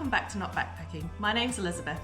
welcome back to Not Backpacking. My name's Elizabeth,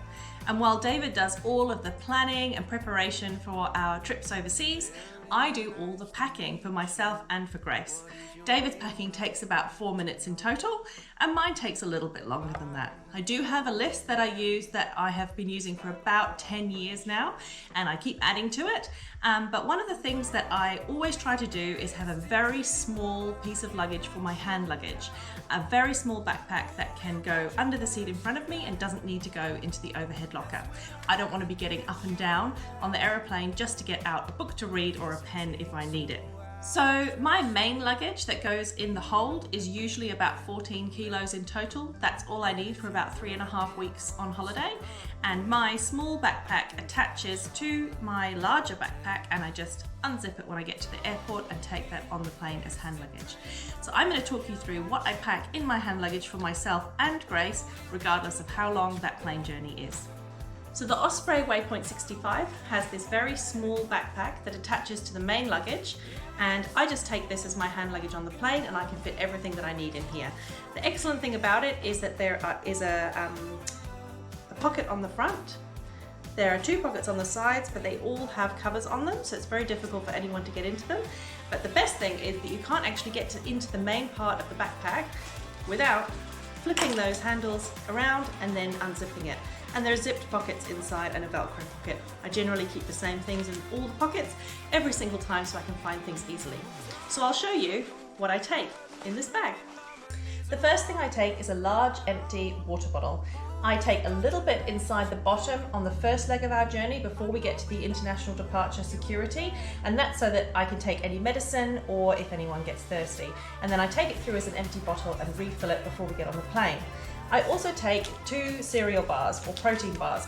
and while David does all of the planning and preparation for our trips overseas, I do all the packing for myself and for Grace. David's packing takes about 4 minutes in total, and mine takes a little bit longer than that. I do have a list that I use that I have been using for about 10 years now, and I keep adding to it. But one of the things that I always try to do is have a very small piece of luggage for my hand luggage. A very small backpack that can go under the seat in front of me and doesn't need to go into the overhead locker. I don't want to be getting up and down on the aeroplane just to get out a book to read or a pen if I need it. So my main luggage that goes in the hold is usually about 14 kilos in total. That's all I need for about 3.5 weeks on holiday. And my small backpack attaches to my larger backpack, and I just unzip it when I get to the airport and take that on the plane as hand luggage. So I'm going to talk you through what I pack in my hand luggage for myself and Grace, regardless of how long that plane journey is. So the Osprey Waypoint 65 has this very small backpack that attaches to the main luggage, and I just take this as my hand luggage on the plane, and I can fit everything that I need in here. The excellent thing about it is that there is a pocket on the front. There are 2 pockets on the sides, but they all have covers on them, so it's very difficult for anyone to get into them. But the best thing is that you can't actually get into the main part of the backpack without flipping those handles around and then unzipping it. And there are zipped pockets inside and a Velcro pocket. I generally keep the same things in all the pockets every single time so I can find things easily. So I'll show you what I take in this bag. The first thing I take is a large empty water bottle. I take a little bit inside the bottom on the first leg of our journey before we get to the international departure security, and that's so that I can take any medicine or if anyone gets thirsty. And then I take it through as an empty bottle and refill it before we get on the plane. I also take 2 cereal bars or protein bars,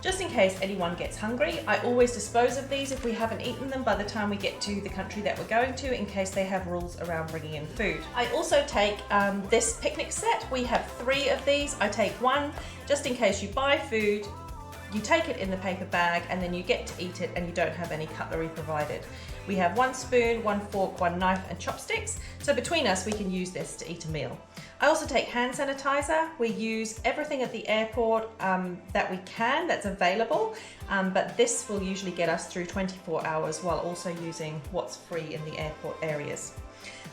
just in case anyone gets hungry. I always dispose of these if we haven't eaten them by the time we get to the country that we're going to, in case they have rules around bringing in food. I also take this picnic set. We have 3 of these. I take 1 just in case you buy food, you take it in the paper bag, and then you get to eat it and you don't have any cutlery provided. We have 1 spoon, 1 fork, 1 knife and chopsticks, so between us we can use this to eat a meal. I also take hand sanitizer. We use everything at the airport that we can, that's available, but this will usually get us through 24 hours while also using what's free in the airport areas.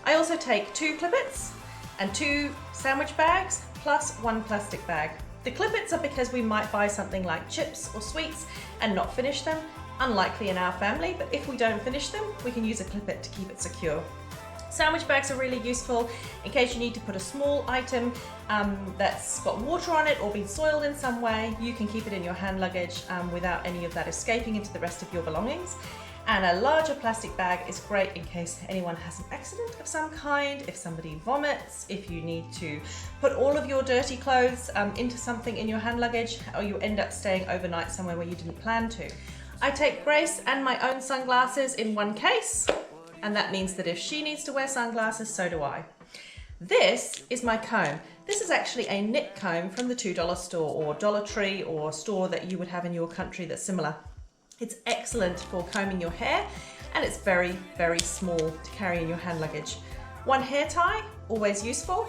I also take 2 Clippets and 2 sandwich bags plus 1 plastic bag. The Clippets are because we might buy something like chips or sweets and not finish them. Unlikely in our family, but if we don't finish them, we can use a Clippet to keep it secure. Sandwich bags are really useful in case you need to put a small item that's got water on it or been soiled in some way. You can keep it in your hand luggage without any of that escaping into the rest of your belongings. And a larger plastic bag is great in case anyone has an accident of some kind, if somebody vomits, if you need to put all of your dirty clothes into something in your hand luggage, or you end up staying overnight somewhere where you didn't plan to. I take Grace and my own sunglasses in 1 case, and that means that if she needs to wear sunglasses, so do I. This is my comb. This is actually a knit comb from the $2 store or Dollar Tree or store that you would have in your country that's similar. It's excellent for combing your hair, and it's very, very small to carry in your hand luggage. 1 hair tie, always useful.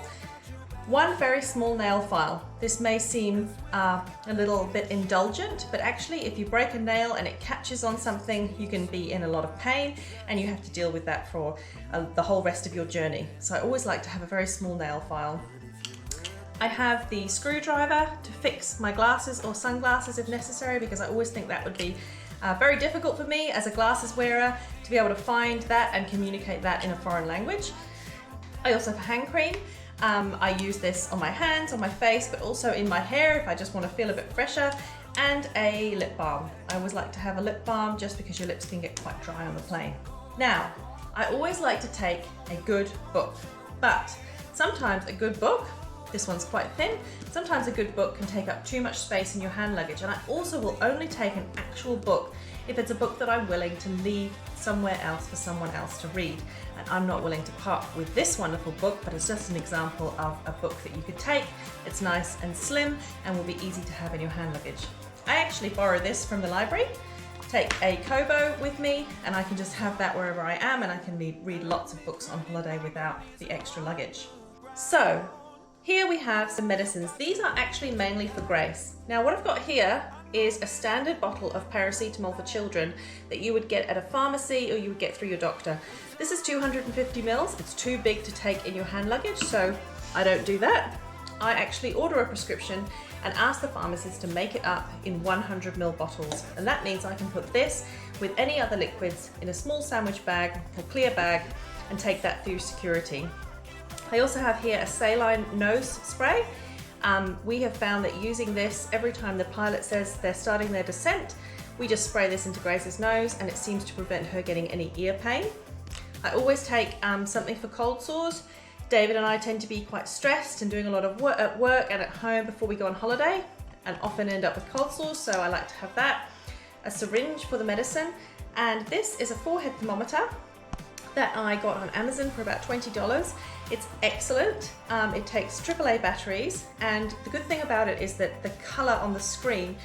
1 very small nail file. This may seem a little bit indulgent, but actually if you break a nail and it catches on something, you can be in a lot of pain and you have to deal with that for the whole rest of your journey. So I always like to have a very small nail file. I have the screwdriver to fix my glasses or sunglasses if necessary, because I always think that would be very difficult for me as a glasses wearer to be able to find that and communicate that in a foreign language. I also have hand cream. I use this on my hands, on my face, but also in my hair if I just want to feel a bit fresher, and a lip balm. I always like to have a lip balm just because your lips can get quite dry on the plane. Now, I always like to take a good book, but sometimes a good book, this one's quite thin, sometimes a good book can take up too much space in your hand luggage, and I also will only take an actual book if it's a book that I'm willing to leave somewhere else for someone else to read. And I'm not willing to part with this wonderful book, but it's just an example of a book that you could take. It's nice and slim and will be easy to have in your hand luggage. I actually borrow this from the library, take a Kobo with me, and I can just have that wherever I am, and I can read lots of books on holiday without the extra luggage. So Here we have some medicines. These are actually mainly for Grace. Now what I've got here is a standard bottle of paracetamol for children that you would get at a pharmacy or you would get through your doctor. This is 250 mils. It's too big to take in your hand luggage, so I don't do that. I actually order a prescription and ask the pharmacist to make it up in 100 ml bottles. And that means I can put this with any other liquids in a small sandwich bag or clear bag and take that through security. I also have here a saline nose spray. We have found that using this every time the pilot says they're starting their descent, we just spray this into Grace's nose and it seems to prevent her getting any ear pain. I always take something for cold sores. David and I tend to be quite stressed and doing a lot of work at work and at home before we go on holiday and often end up with cold sores, so I like to have that. A syringe for the medicine, and this is a forehead thermometer that I got on Amazon for about $20. It's excellent. It takes AAA batteries, and the good thing about it is that the color on the screen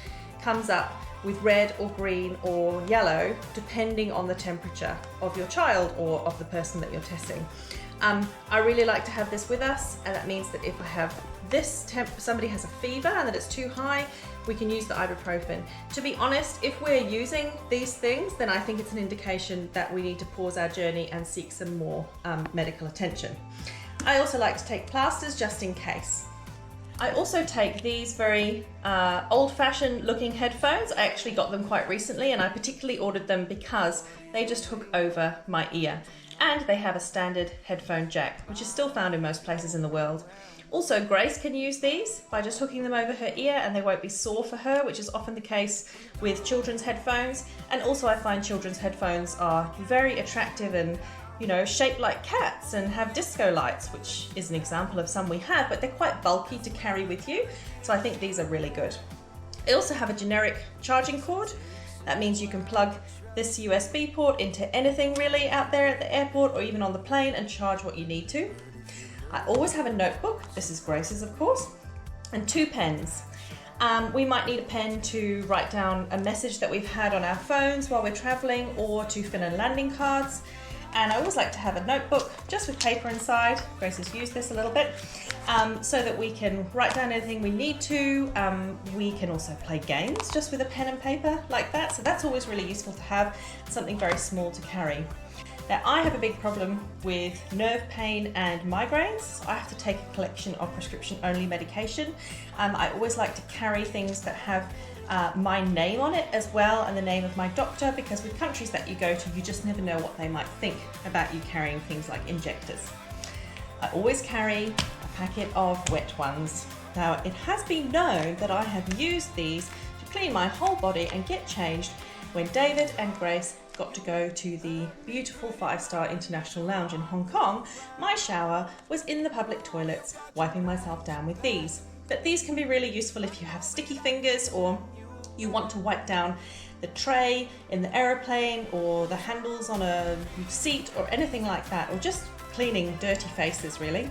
comes up with red or green or yellow depending on the temperature of your child or of the person that you're testing. I really like to have this with us, and that means that if I have this somebody has a fever and that it's too high, we can use the ibuprofen. To be honest, if we're using these things, then I think it's an indication that we need to pause our journey and seek some more medical attention. I also like to take plasters just in case. I also take these very old-fashioned looking headphones. I actually got them quite recently, and I particularly ordered them because they just hook over my ear. And they have a standard headphone jack, which is still found in most places in the world. Also, Grace can use these by just hooking them over her ear and they won't be sore for her, which is often the case with children's headphones. And also I find children's headphones are very attractive and, you know, shaped like cats and have disco lights, which is an example of some we have, but they're quite bulky to carry with you. So I think these are really good. I also have a generic charging cord. That means you can plug this USB port into anything really out there at the airport or even on the plane and charge what you need to. I always have a notebook, this is Grace's of course, and 2 pens. We might need a pen to write down a message that we've had on our phones while we're traveling or to fill in landing cards. And I always like to have a notebook just with paper inside. Grace has used this a little bit, so that we can write down anything we need to. We can also play games just with a pen and paper like that. So that's always really useful to have, something very small to carry. Now I have a big problem with nerve pain and migraines. So I have to take a collection of prescription only medication. I always like to carry things that have my name on it as well and the name of my doctor, because with countries that you go to, you just never know what they might think about you carrying things like injectors. I always carry a packet of wet ones. Now it has been known that I have used these to clean my whole body and get changed when David and Grace got to go to the beautiful 5-star international lounge in Hong Kong. My shower was in the public toilets, wiping myself down with these. But these can be really useful if you have sticky fingers or you want to wipe down the tray in the aeroplane or the handles on a seat or anything like that, or just cleaning dirty faces really.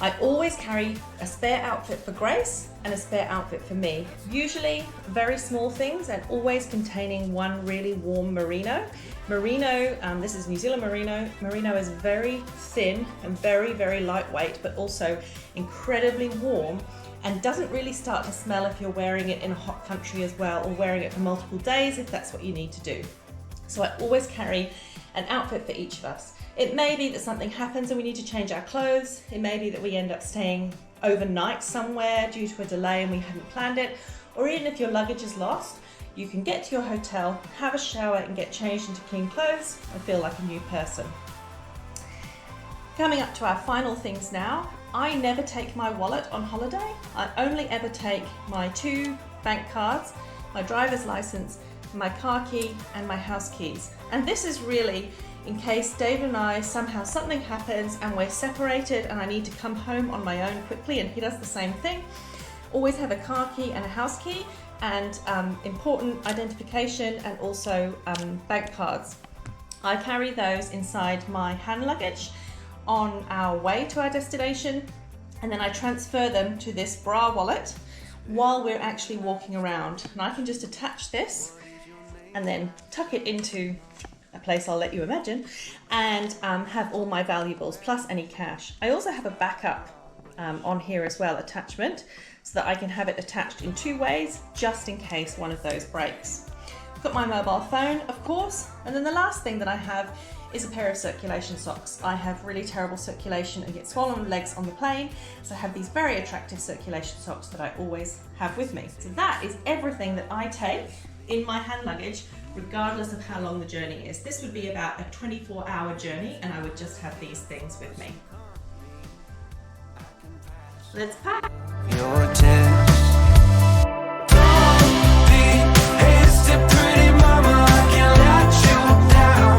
I always carry a spare outfit for Grace and a spare outfit for me. Usually very small things and always containing one really warm merino. Merino, this is New Zealand merino. Merino is very thin and very, very lightweight, but also incredibly warm and doesn't really start to smell if you're wearing it in a hot country as well, or wearing it for multiple days if that's what you need to do. So I always carry an outfit for each of us. It may be that something happens and we need to change our clothes. It may be that we end up staying overnight somewhere due to a delay and we hadn't planned it. Or even if your luggage is lost, you can get to your hotel, have a shower and get changed into clean clothes and feel like a new person. Coming up to our final things now, I never take my wallet on holiday. I only ever take my 2 bank cards, my driver's license, my car key and my house keys. And this is really in case David and I somehow something happens and we're separated and I need to come home on my own quickly, and he does the same thing. Always have a car key and a house key and important identification and also bank cards. I carry those inside my hand luggage on our way to our destination, and then I transfer them to this bra wallet while we're actually walking around. And I can just attach this and then tuck it into a place I'll let you imagine, and have all my valuables plus any cash. I also have a backup on here as well, attachment, so that I can have it attached in 2 ways, just in case one of those breaks. Got my mobile phone, of course, and then the last thing that I have is a pair of circulation socks. I have really terrible circulation and get swollen legs on the plane, so I have these very attractive circulation socks that I always have with me. So that is everything that I take in my hand luggage, regardless of how long the journey is. This would be about a 24-hour journey, and I would just have these things with me. Let's pack. Your test. Don't be hasty, pretty mama, I can't let you down.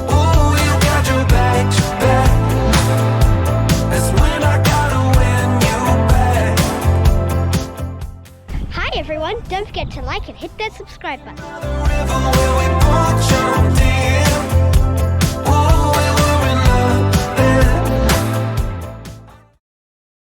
Oh, you got your back to back. That's when I gotta win you back. Hi everyone, don't forget to like and hit that subscribe button.